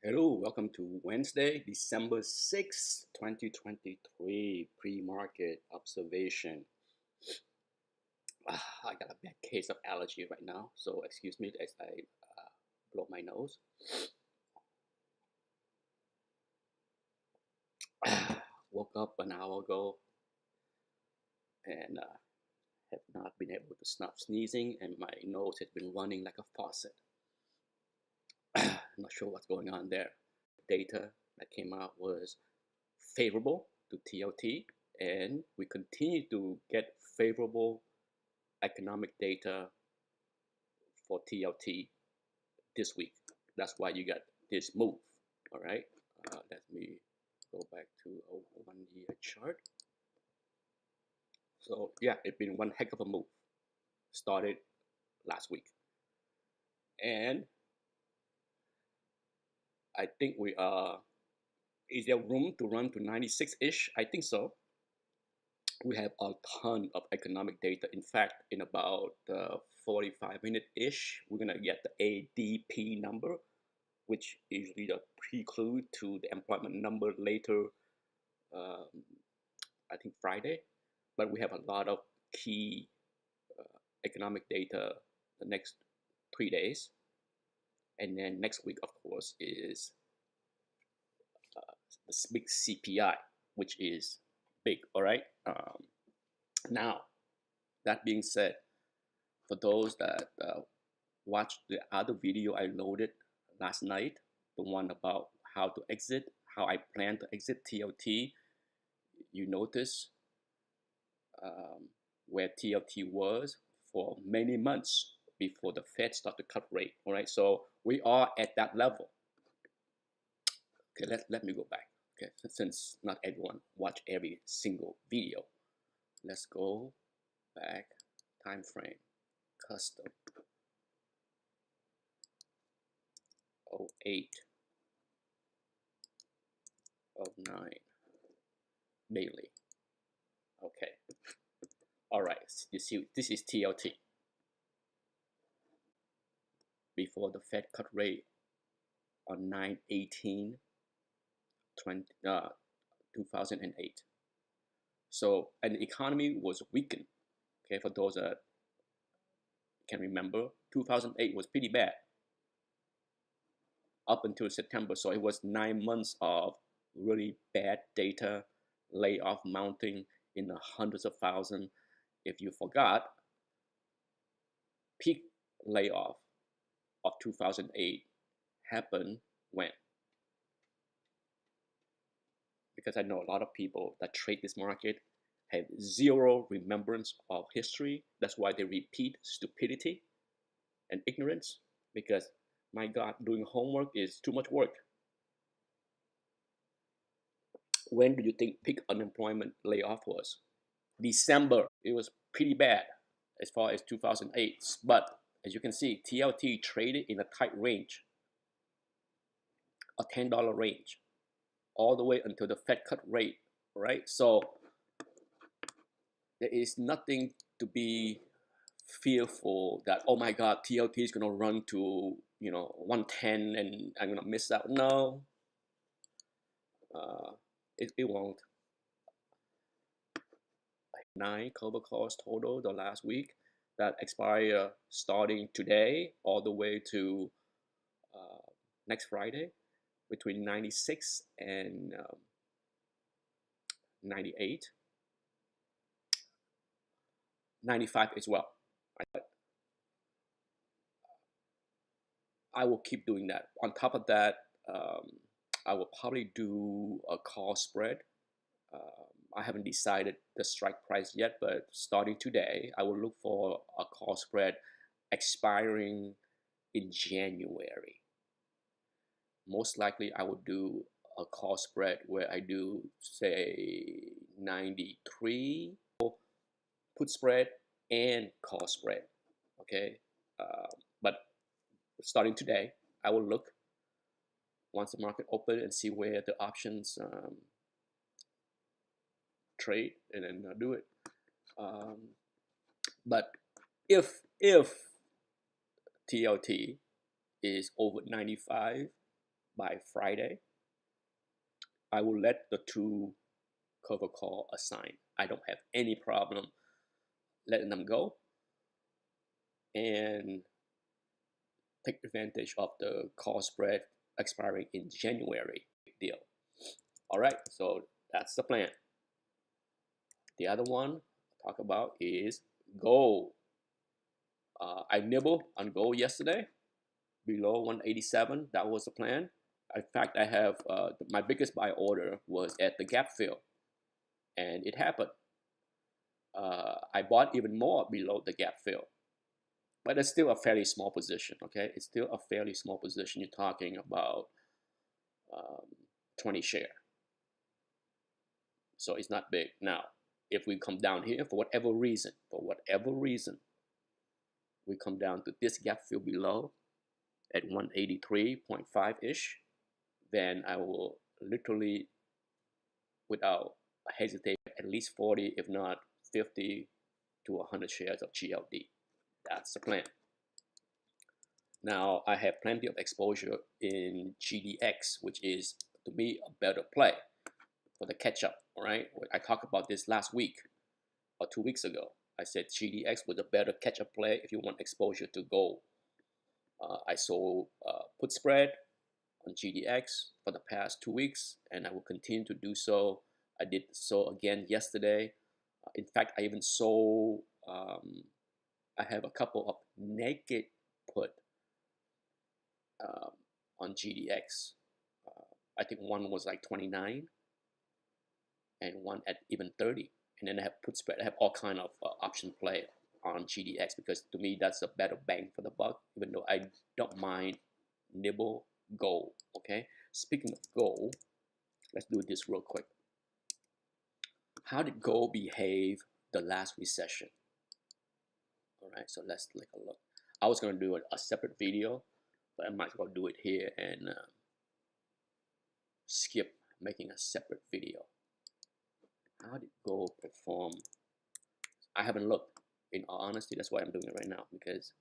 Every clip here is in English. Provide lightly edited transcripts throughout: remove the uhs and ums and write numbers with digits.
Hello, welcome to Wednesday, December 6th, 2023 pre-market observation. I got a bad case of allergy right now, so excuse me as I blow my nose. Woke up an hour ago and have not been able to stop sneezing, and my nose has been running like a faucet. I'm not sure what's going on there. Data that came out was favorable to TLT, and we continue to get favorable economic data for TLT this week. That's why you got this move. All right. Let me go back to a 1 year chart. So yeah, it's been one heck of a move. Started last week, and I think we are. Is there room to run to 96-ish? I think so. We have a ton of economic data. In fact, in about 45-minute-ish, we're gonna get the ADP number, which is usually the prelude to the employment number later, um, I think Friday. But we have a lot of key economic data the next 3 days. And then next week, of course, is the big CPI, which is big, all right? Now, that being said, for those that watched the other video I loaded last night, the one about how to exit, how I plan to exit TLT, you notice where TLT was for many months before the Fed started to cut rate. All right, so we are at that level. Okay, let me go back. Okay, since not everyone watch every single video, let's go back. Time frame, custom, 08, 09, daily. Okay, all right. You see, this is TLT before the Fed cut rate on 9/18, 2008. So, and the economy was weakened. Okay, for those that can remember, 2008 was pretty bad up until September. So it was 9 months of really bad data, layoff mounting in the hundreds of thousands. If you forgot, peak layoff of 2008 happened when? Because I know a lot of people that trade this market have zero remembrance of history. That's why they repeat stupidity and ignorance, because my God, doing homework is too much work. When do you think peak unemployment layoff was? December. It was pretty bad as far as 2008. But as you can see, TLT traded in a tight range, a $10 range, all the way until the Fed cut rate, right? So there is nothing to be fearful that, oh my God, TLT is going to run to 110 and I'm going to miss out. No, it won't. 9 cover calls total the last week that expire starting today all the way to next Friday, between 96 and 98, 95 as well. I will keep doing that. On top of that, I will probably do a call spread. I haven't decided the strike price yet, but starting today, I will look for a call spread expiring in January. Most likely, I will do a call spread where I do, say, 93 put spread and call spread. Okay, but starting today, I will look once the market open and see where the options trade, and then do it. But if TLT is over 95, by Friday, I will let the two cover call assign. I don't have any problem letting them go and take advantage of the call spread expiring in January. Big deal. All right, so that's the plan. The other one I'll talk about is gold. I nibbled on gold yesterday below 187. That was the plan. In fact, I have my biggest buy order was at the gap fill, and it happened. I bought even more below the gap fill, but it's still a fairly small position. Okay, it's still a fairly small position. You're talking about 20 share, so it's not big. Now, if we come down here for whatever reason, we come down to this gap fill below at 183.5 ish, then I will literally, without hesitate, at least 40, if not 50 to 100 shares of GLD. That's the plan. Now, I have plenty of exposure in GDX, which is, to me, a better play for the catch-up, all right? I talked about this last week or 2 weeks ago. I said GDX was a better catch-up play if you want exposure to gold. I sold put spread on GDX for the past 2 weeks, and I will continue to do so. I did so again yesterday. In fact, I even sold, I have a couple of naked put on GDX. I think one was like 29 and one at even 30. And then I have put spread. I have all kind of option play on GDX because to me that's a better bang for the buck, even though I don't mind nibble gold. Okay, speaking of gold, let's do this real quick. How did gold behave the last recession? All right, so let's take a look. I was going to do a separate video, but I might as well do it here and skip making a separate video. How did gold perform? I haven't looked, in all honesty. That's why I'm doing it right now, because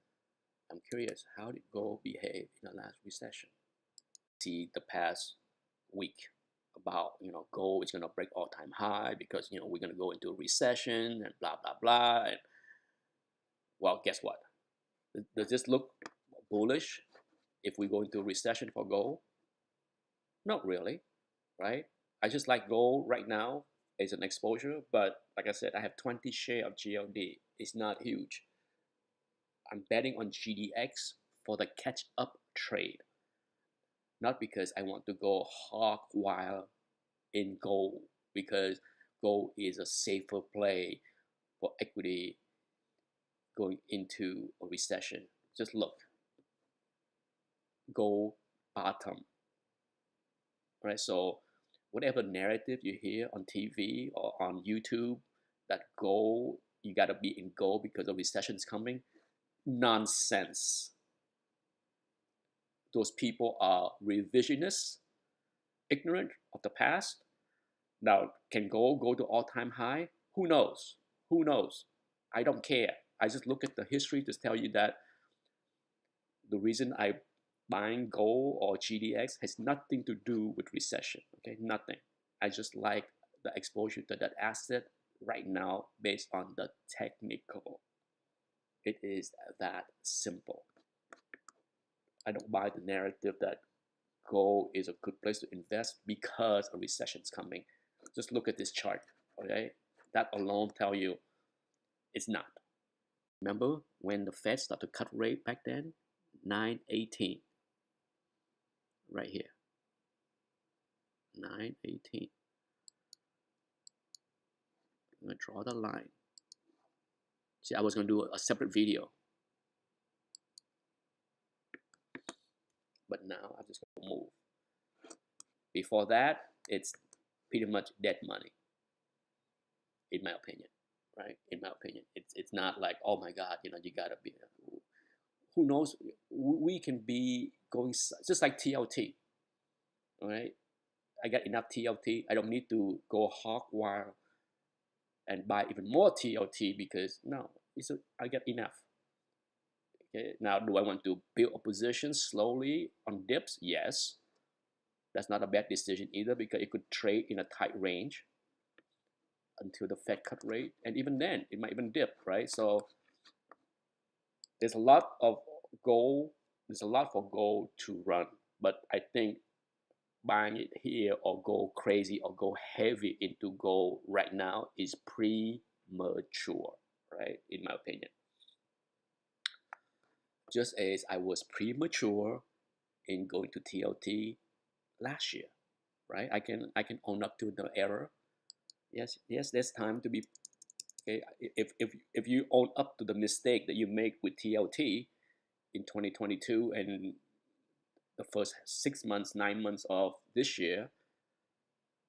I'm curious. How did gold behave in the last recession? See the past week about, gold is going to break all-time high because, we're going to go into a recession and blah, blah, blah. And, well, guess what? Does this look bullish if we go into a recession for gold? Not really, right? I just like gold right now as an exposure, but like I said, I have 20 share of GLD. It's not huge. I'm betting on GDX for the catch-up trade, not because I want to go hog wild in gold, because gold is a safer play for equity going into a recession. Just look, gold bottom, right? So whatever narrative you hear on TV or on YouTube that gold, you got to be in gold because a recession is coming, nonsense. Those people are revisionists, ignorant of the past. Now, can gold go to all-time high? Who knows? Who knows? I don't care. I just look at the history to tell you that the reason I buying gold or GDX has nothing to do with recession. Okay, nothing. I just like the exposure to that asset right now based on the technical. It is that simple. I don't buy the narrative that gold is a good place to invest because a recession is coming. Just look at this chart, okay? That alone tell you it's not. Remember when the Fed started to cut rate back then? 918. Right here. 918. I'm going to draw the line. See, I was going to do a separate video. But now I'm just going to move. Before that, it's pretty much dead money. In my opinion, right? In my opinion. It's not like, oh my God, you got to be, who knows? We can be going, just like TLT, all right? I got enough TLT. I don't need to go hog wild and buy even more TLT because no, I got enough. Okay, now do I want to build a position slowly on dips? Yes. That's not a bad decision either, because it could trade in a tight range until the Fed cut rate, and even then it might even dip, right? So there's a lot of gold. There's a lot for gold to run, but I think buying it here or go crazy or go heavy into gold right now is premature, right? In my opinion, just as I was premature in going to TLT last year, right? I can own up to the error. Yes, there's time to be okay. If you own up to the mistake that you make with TLT in 2022 and the first 6 months, 9 months of this year,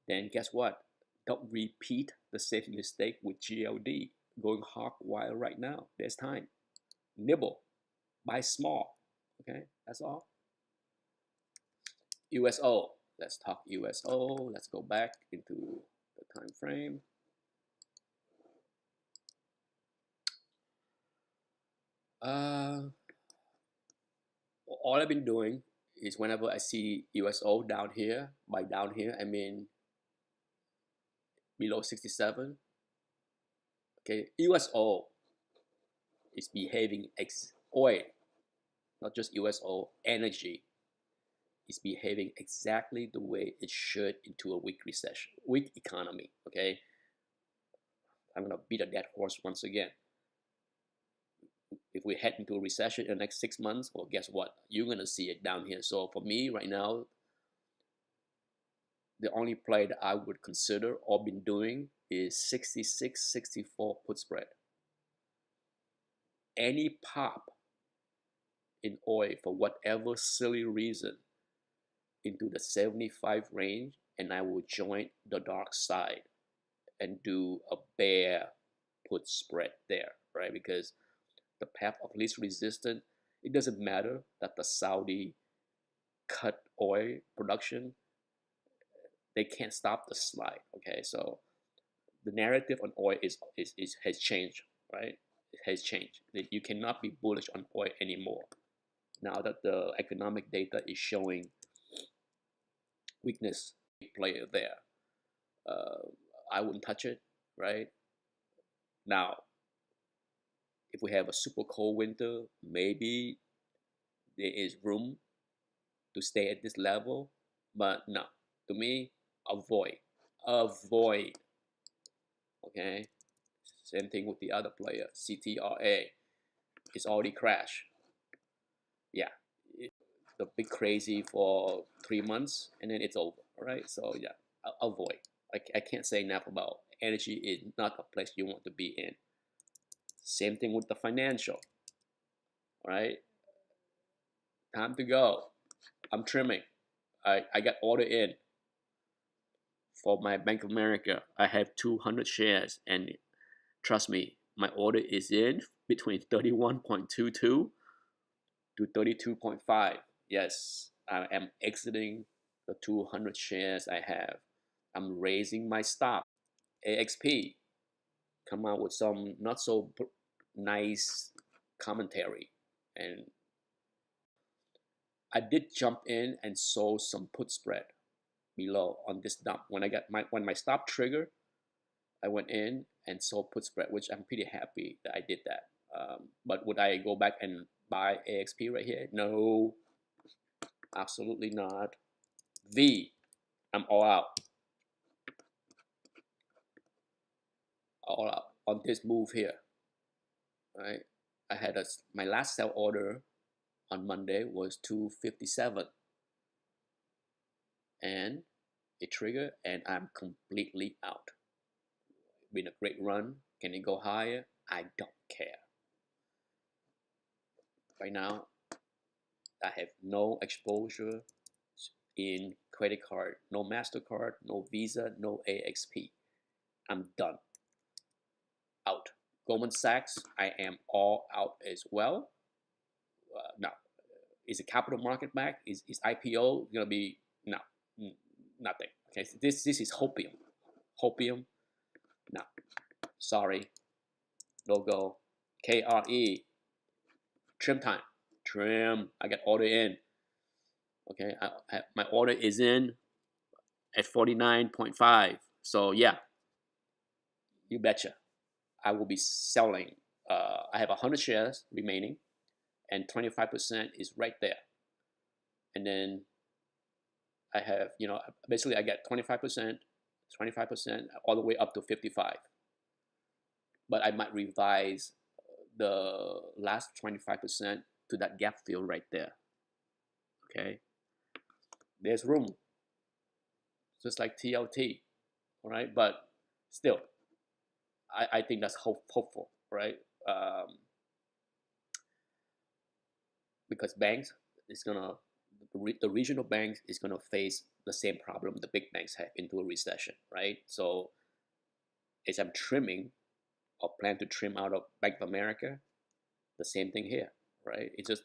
then guess what? Don't repeat the same mistake with GLD. Going hog wild right now. There's time. Nibble. Buy small. Okay, that's all. USO. Let's talk USO. Let's go back into the time frame. All I've been doing is whenever I see USO down here, by down here I mean below 67. Okay, USO is behaving oil, not just USO, energy is behaving exactly the way it should into a weak recession, weak economy. Okay, I'm gonna beat a dead horse once again. If we head into a recession in the next 6 months, well, guess what? You're gonna see it down here. So for me right now, the only play that I would consider or been doing is 66, 64 put spread. Any pop in oil for whatever silly reason into the 75 range, and I will join the dark side and do a bear put spread there, right? Because the path of least resistance, it doesn't matter that the Saudi cut oil production, they can't stop the slide. Okay, so the narrative on oil has changed, right? It has changed. You cannot be bullish on oil anymore now that the economic data is showing weakness. Player there, I wouldn't touch it, right? Now, if we have a super cold winter, maybe there is room to stay at this level, but no, to me, avoid, avoid. Okay, same thing with the other player, CTRA. It's already crashed. Yeah, the big crazy for 3 months and then it's over. All right, so yeah, avoid. I can't say enough about energy is not a place you want to be in. Same thing with the financial. All right, time to go. I'm trimming. I got order in for my Bank of America. I have 200 shares, and trust me, my order is in between 31.22 to 32.5. Yes, I am exiting the 200 shares I have. I'm raising my stop. AXP come out with some not so nice commentary, and I did jump in and sold some put spread below on this dump. When my stop trigger, I went in and sold put spread, which I'm pretty happy that I did that. But would I go back and buy AXP right here? No, absolutely not. V, I'm all out. All out on this move here. Right? I had my last sell order on Monday was 257, and it triggered, and I'm completely out. Been a great run. Can it go higher? I don't care. Right now, I have no exposure in credit card, no MasterCard, no Visa, no AXP. I'm done. Out. Goldman Sachs, I am all out as well. Now, is the capital market back? Is IPO gonna be no, nothing? Okay, so this is hopium, hopium. No, sorry, no go. KRE, trim time, trim. I got order in. Okay, my order is in at 49.5. So yeah, you betcha. I will be selling. I have 100 shares remaining, and 25% is right there. And then I have, basically I get 25%, 25% all the way up to 55. But I might revise the last 25% to that gap fill right there. Okay, there's room, just like TLT. All right, but still, I think that's hopeful, right? Because banks is gonna the regional banks is gonna face the same problem the big banks have into a recession, right? So as I'm trimming or plan to trim out of Bank of America, the same thing here, right? It's just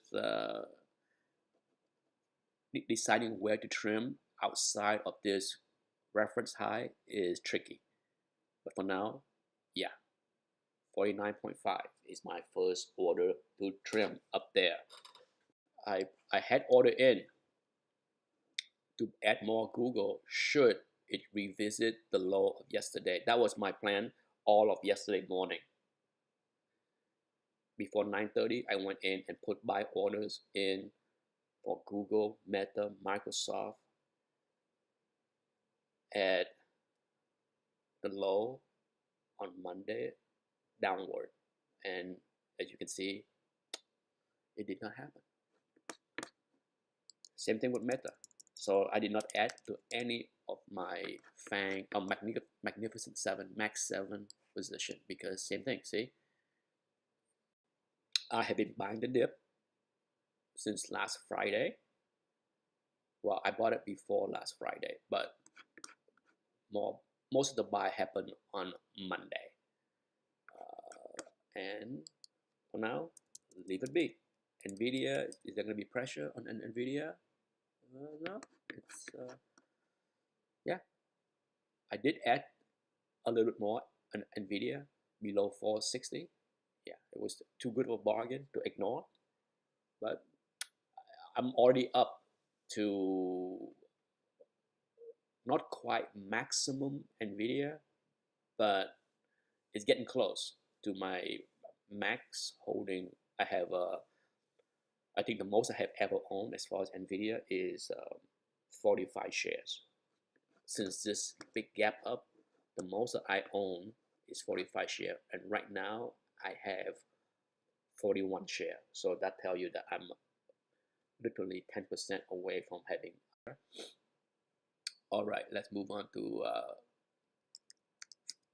deciding where to trim outside of this reference high is tricky. But for now, yeah, 49.5 is my first order to trim up there. I had ordered in to add more Google should it revisit the low of yesterday. That was my plan all of yesterday morning. Before 9:30, I went in and put buy orders in for Google, Meta, Microsoft at the low on Monday downward. And as you can see, it did not happen. Same thing with Meta. So I did not add to any of my FANG or Magnificent 7, Max 7 position because same thing, see? I have been buying the dip since last Friday. Well, I bought it before last Friday, but most of the buy happened on Monday. And for now, leave it be. Nvidia, is there going to be pressure on Nvidia? No, it's yeah. I did add a little bit more on Nvidia below 460. Yeah, it was too good of a bargain to ignore, but I'm already up to not quite maximum Nvidia, but it's getting close to my max holding. I have I think the most I have ever owned as far as Nvidia is 45 shares. Since this big gap up, the most that I own is 45 share, and right now I have 41 share. So that tells you that I'm literally 10% away from having. All right, let's move on to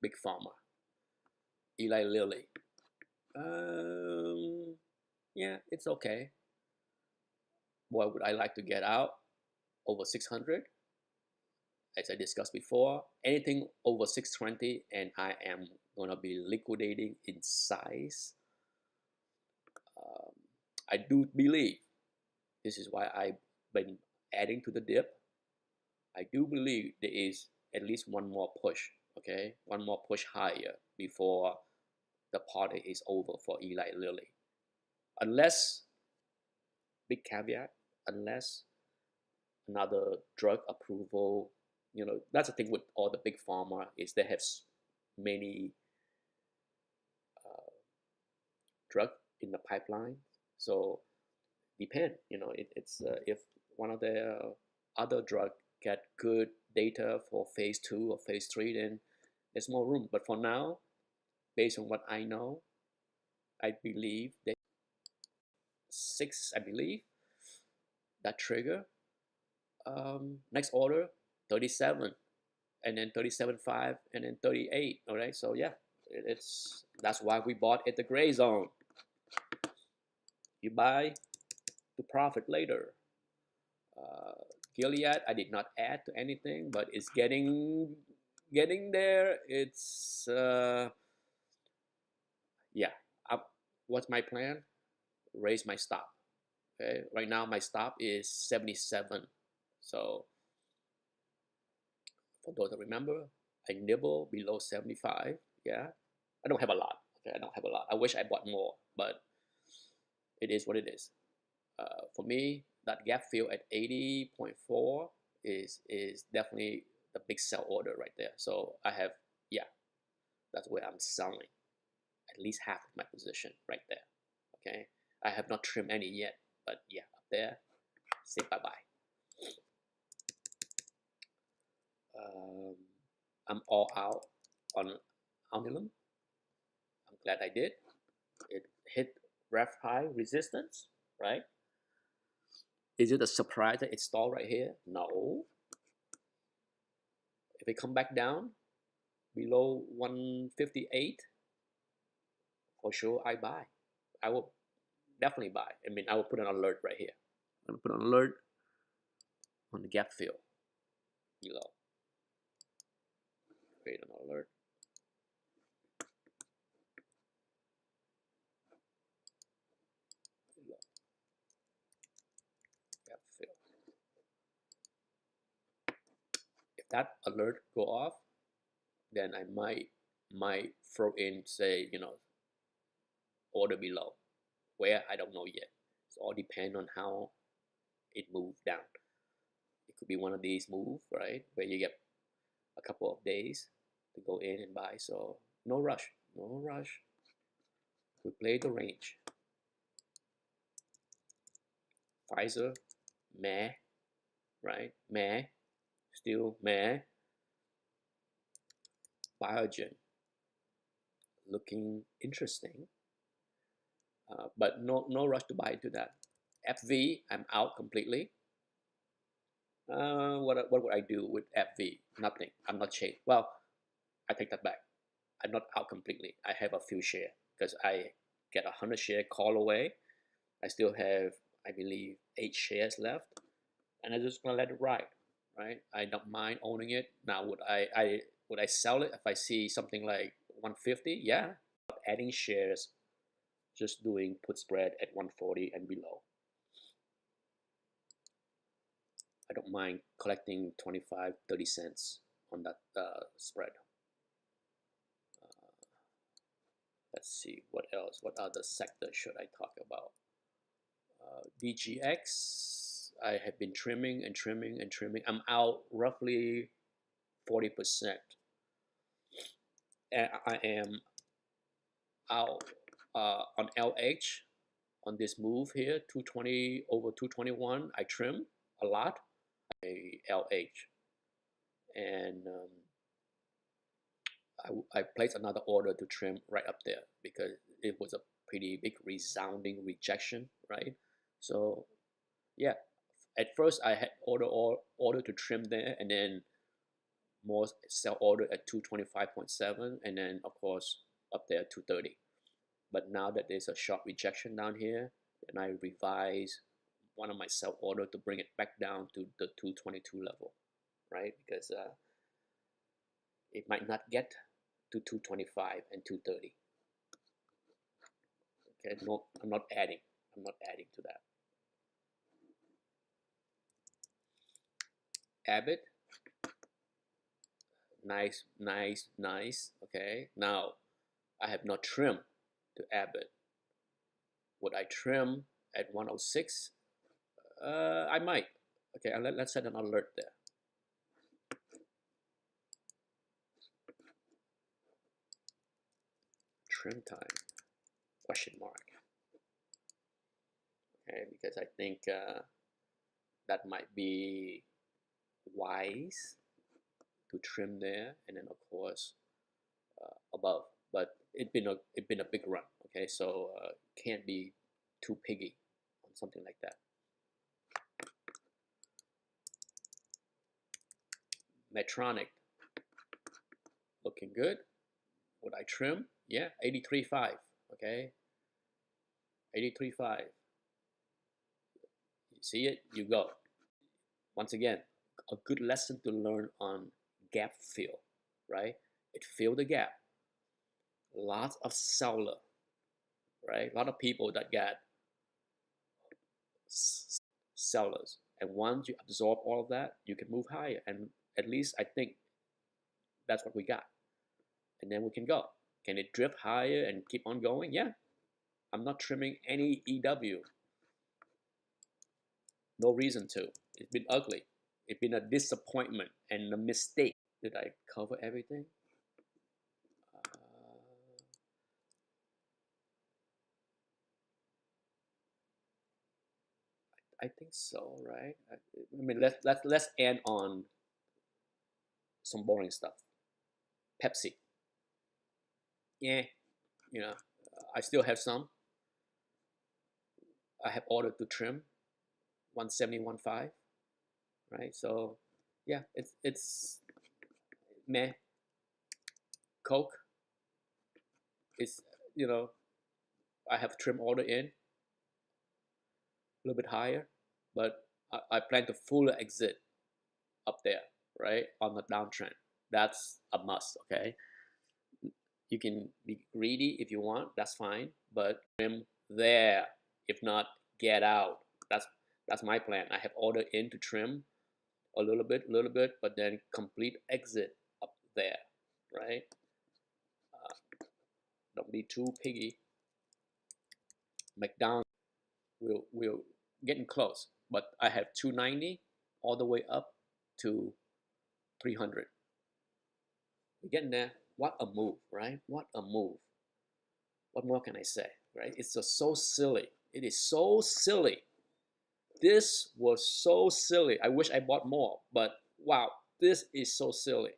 Big Pharma. Eli Lilly. Yeah, it's okay. What would I like to get out? Over 600. As I discussed before, anything over 620 and I am going to be liquidating in size. I do believe, this is why I've been adding to the dip. I do believe there is at least one more push, okay? One more push higher before the party is over for Eli Lilly. Unless, big caveat, unless another drug approval, that's the thing with all the big pharma is they have many drug in the pipeline. So depend, it's if one of the other drug get good data for phase 2 or phase 3, then there's more room. But for now, based on what I know, I believe that 6, I believe, that trigger. Next order, 37, and then 37.5, and then 38. All right, so yeah, that's why we bought at the gray zone. You buy to profit later. Gilead, I did not add to anything, but it's getting there. It's yeah. What's my plan? Raise my stop. Okay, right now my stop is 77. So for those that remember, I nibble below 75. Yeah, I don't have a lot. Okay, I don't have a lot. I wish I bought more, but it is what it is. For me, that gap fill at 80.4 is definitely the big sell order right there. So I have, yeah, that's where I'm selling at least half of my position right there. Okay, I have not trimmed any yet, but yeah, up there, say bye bye. I'm all out on Omnium. I'm glad I did. It hit ref high resistance, right? Is it a surprise that it stalled right here? No. If it come back down below 158, for sure I buy. I will definitely buy. I mean, I will put an alert right here. I'm gonna put an alert on the gap fill below. Create an alert. Below. Gap fill. If that alert go off, then I might throw in, say, order below. Where, I don't know yet. It all depends on how it moved down. It could be one of these move, right, where you get a couple of days to go in and buy. So no rush, no rush. We play the range. Pfizer, meh, right? Meh, still meh. Biogen, looking interesting, but no rush to buy into that. FV, I'm out completely. What would I do with FV? Nothing. I'm not changed. Well, I take that back. I'm not out completely. I have a few shares because I get 100 share call away. I still have, I believe, 8 shares left, and I'm just gonna let it ride. Right? I don't mind owning it. Now, would I sell it if I see something like 150? Yeah. Adding shares, just doing put spread at 140 and below. I don't mind collecting 25, 30 cents on that spread. Let's see what else. What other sector should I talk about? DGX, I have been trimming and trimming and trimming. I'm out roughly 40%. And I am out on LH on this move here, 220 over 221. I trim a lot. A LH, and I placed another order to trim right up there because it was a pretty big resounding rejection, right? So yeah, at first I had order to trim there, and then more sell order at 225.7, and then of course up there 230. But now that there's a sharp rejection down here, then I revise one of my sell order to bring it back down to the 222 level, right? Because it might not get to 225 and 230. Okay, no, I'm not adding to that. Abbott, nice. Okay, now I have not trimmed to Abbott. Would I trim at 106? I might. Okay, let's set an alert there. Trim time, question mark. Okay, because I think that might be wise to trim there, and then of course above. But it's been a big run. Okay, so can't be too piggy on something like that. Medtronic, looking good. Would I trim? Yeah, 83.5. Okay, 83.5. You see it, you go. Once again, a good lesson to learn on gap fill, right? It filled the gap. Lots of seller, right? A lot of people that got sellers, and once you absorb all of that, you can move higher. And at least I think that's what we got. And then we can go. Can it drift higher and keep on going? Yeah. I'm not trimming any EW. No reason to. It's been ugly. It's been a disappointment and a mistake. Did I cover everything? I think so, right? I mean, let's end on some boring stuff. Pepsi. Yeah, you know, I still have some. I have ordered to trim 170.15, right? So, yeah, it's meh. Coke is, you know, I have trim order in a little bit higher, but I plan to fully exit up there, right, on the downtrend. That's a must, okay? You can be greedy if you want, that's fine, but trim there. If not, get out. That's my plan. I have ordered in to trim a little bit, but then complete exit up there, right? Don't be too piggy. McDonald's will getting close, but I have 290 all the way up to 300. We're getting there. What a move, right? What a move. What more can I say, right? It's just so silly. It is so silly. This was so silly. I wish I bought more, but wow, this is so silly.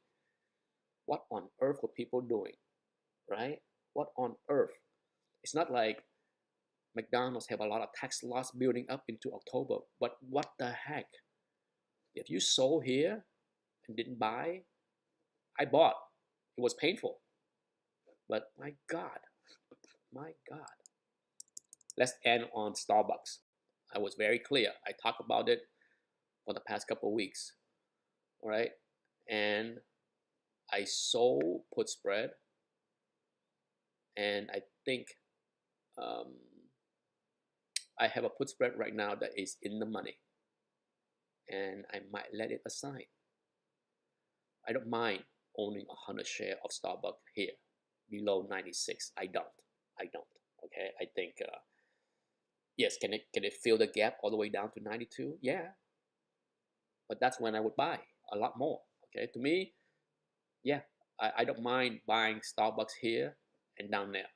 What on earth were people doing, right? What on earth? It's not like McDonald's have a lot of tax loss building up into October, but what the heck? If you sold here and didn't buy, I bought. It was painful, but my God, my God. Let's end on Starbucks. I was very clear. I talked about it for the past couple of weeks, all right? And I sold put spread, and I think um, I have a put spread right now that is in the money, and I might let it aside. I don't mind owning 100 share of Starbucks here below 96. I don't. I don't. Okay. I think yes. Can it fill the gap all the way down to 92? Yeah. But that's when I would buy a lot more. Okay. To me, yeah, I don't mind buying Starbucks here and down there.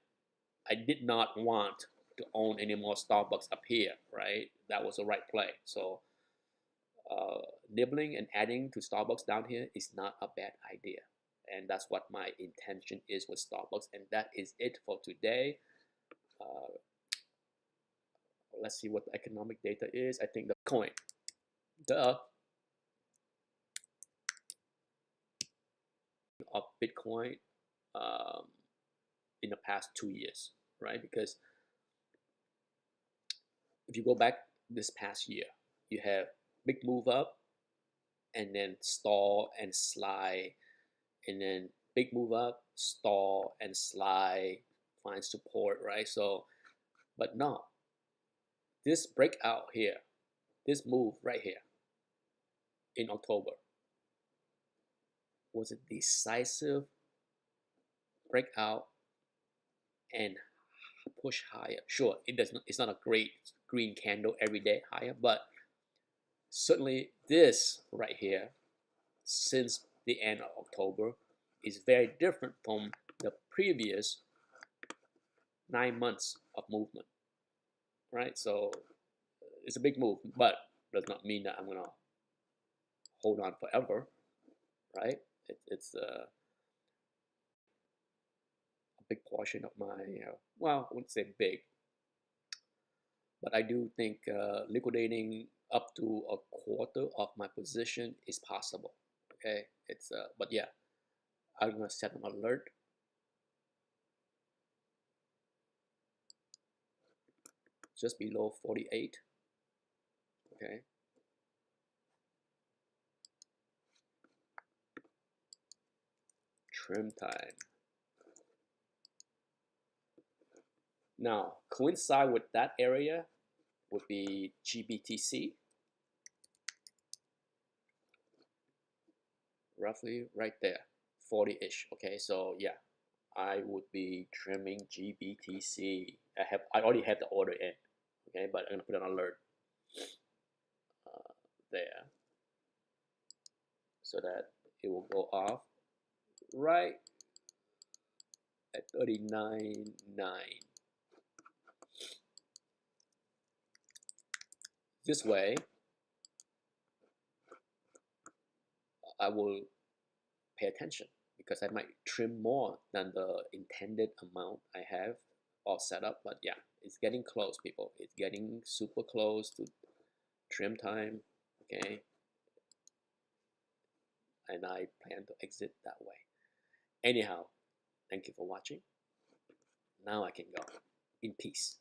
I did not want to own any more Starbucks up here, right? That was the right play. So nibbling and adding to Starbucks down here is not a bad idea. And that's what my intention is with Starbucks. And that is it for today. Uh, let's see what the economic data is. I think the coin, duh, of Bitcoin um, in the past 2 years, right? Because if you go back this past year, you have big move up and then stall and slide, and then big move up, stall and slide, find support, right? So, but no, this breakout here, this move right here in October was a decisive breakout and push higher. Sure, it does not, it's not a great green candle every day higher, but certainly this right here since the end of October is very different from the previous 9 months of movement, right? So it's a big move, but does not mean that I'm gonna hold on forever, right? It's a big portion of my, well, I wouldn't say big, but I do think liquidating up to a quarter of my position is possible. Okay, it's but yeah, I'm gonna set an alert just below 48. Okay, trim time. Now, coincide with that area would be GBTC, roughly right there, 40-ish. Okay, so yeah, I would be trimming GBTC. I already have the order in. Okay, but I'm gonna put an alert. there so that it will go off right at 39.9. This way, I will pay attention because I might trim more than the intended amount I have all set up. But yeah, it's getting close, people. It's getting super close to trim time. Okay, and I plan to exit that way. Anyhow, thank you for watching. Now I can go in peace.